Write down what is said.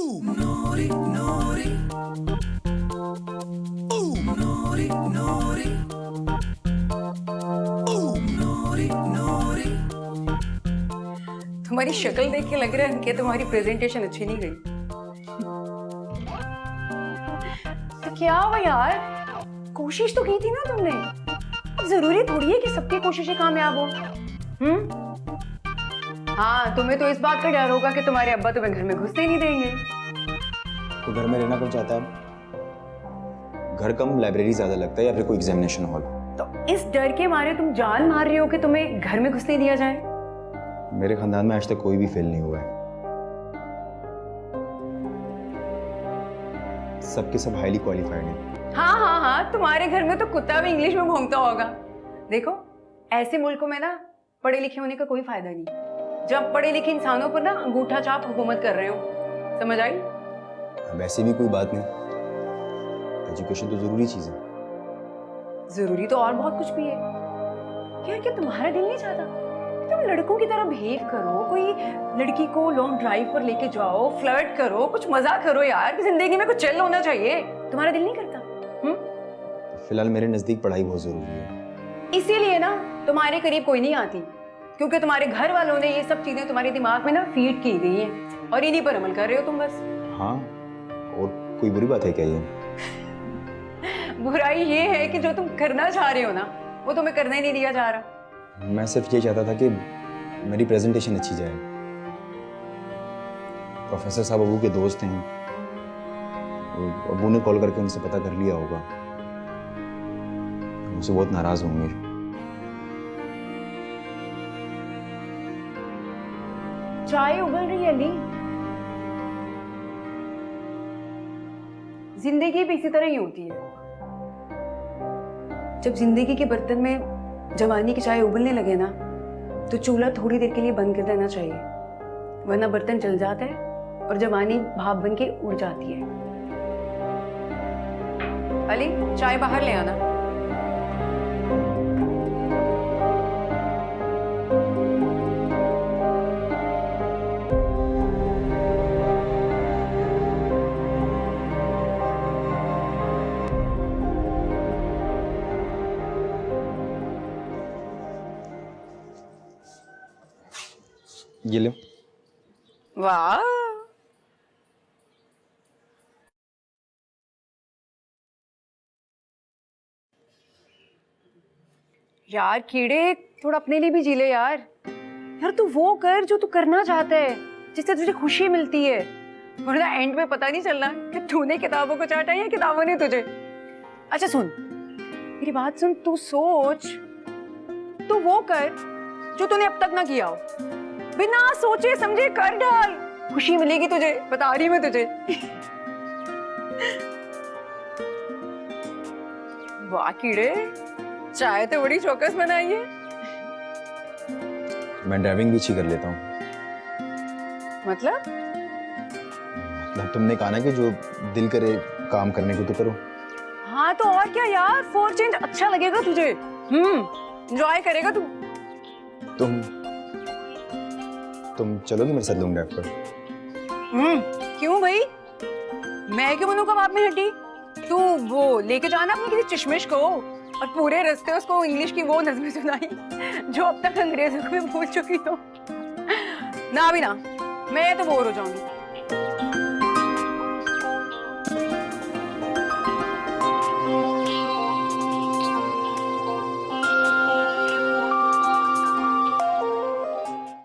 Ooh, naughty, naughty. Ooh, naughty, naughty. Ooh, naughty, naughty. तुम्हारी शक्ल देख के लग रहा है कि तुम्हारी प्रेजेंटेशन अच्छी नहीं गई। तो क्या हुआ यार, कोशिश तो की थी ना तुमने। अब जरूरी थोड़ी है कि सबकी कोशिशें कामयाब हो। हाँ, तुम्हें तो इस बात का डर होगा कि तुम्हारे अब्बा तुम्हें घर में घुसने नहीं देंगे। तो घर में रहना कौन चाहता है? घर कम लाइब्रेरी ज्यादा लगता है या फिर कोई एग्जामिनेशन हॉल? तो इस डर के मारे तुम जान मार रहे हो कि तुम्हें घर में घुसने दिया जाए? मेरे खानदान में आज तक कोई भी फेल नहीं हुआ है। सबके सब हाईली क्वालिफाइड हैं। हाँ, तुम्हारे घर में तो कुत्ता भी इंग्लिश में भौंकता होगा। देखो, ऐसे मुल्कों में ना पढ़े लिखे होने का कोई फायदा नहीं, जब पढ़े लिखे इंसानों पर ना अंगूठा छाप हुकूमत कर रहे हो। समझ आई? वैसे भी कोई बात नहीं, एजुकेशन तो जरूरी चीज है। जरूरी तो और बहुत कुछ भी है यार। क्या तुम्हारा दिल नहीं चाहता कि तुम लड़कों की तरह बिहेव करो, कोई लड़की को लॉन्ग ड्राइव पर लेके जाओ, फ्लर्ट करो, कुछ मजा करो यार। जिंदगी में कुछ चल होना चाहिए। तुम्हारा दिल नहीं करता? फिलहाल मेरे नजदीक पढ़ाई बहुत जरूरी है। इसीलिए ना तुम्हारे करीब कोई नहीं आती, क्योंकि तुम्हारे घर वालों ने ये सब चीजें तुम्हारे दिमाग में ना फीड की गई हैं और इन्हीं पर अमल कर रहे हो तुम बस। हाँ, और कोई बुरी बात है क्या ये? बुराई ये है कि जो तुम करना चाह रहे हो ना, वो तुम्हें करना ही नहीं दिया जा रहा। मैं सिर्फ ये चाहता था कि मेरी प्रेजेंटेशन अच्छी जाए। प्रोफेसर साहब अबू के दोस्त हैं, अबू ने कॉल करके उनसे पता कर लिया होगा, मुझसे बहुत नाराज होंगे। चाय उबल रही है अली। जिंदगी भी इसी तरह ही होती है। जब जिंदगी के बर्तन में जवानी की चाय उबलने लगे ना, तो चूल्हा थोड़ी देर के लिए बंद कर देना चाहिए, वरना बर्तन जल जाता है और जवानी भाप बन के उड़ जाती है। अली, चाय बाहर ले आना। ये लो। वाह, यार कीड़े, थोड़ा अपने लिए भी जी ले यार। यार तू वो कर जो तू करना चाहता है, जिससे तुझे खुशी मिलती है, वरना एंड में पता नहीं चलना कि तूने किताबों को चाटा या किताबों ने तुझे। अच्छा सुन, मेरी बात सुन, तू सोच, तू वो कर जो तूने अब तक ना किया हो। बिना सोचे समझे कर डाल, खुशी मिलेगी तुझे, बता रही मैं तुझे। वाह कीड़े, चाय तो बड़ी चौकस बनाई है। मैं ड्राइविंग भी अच्छी कर लेता हूँ। मतलब तुमने कहा ना कि जो दिल करे काम करने को तो करो। हाँ तो और क्या यार, फॉर चेंज अच्छा लगेगा तुझे। एंजॉय करेगा तू। तुम चलोगी मेरे साथ लॉन्ग ड्राइव पर? क्यों भाई, मैं क्यों बनूं कबाब में हड्डी? तू वो लेके जाना अपने किसी चश्मिश को, और पूरे रास्ते उसको इंग्लिश की वो नज़में सुनाई जो अब तक अंग्रेजों को भी भूल चुकी हो। ना भी ना, मैं तो बोर हो जाऊंगी।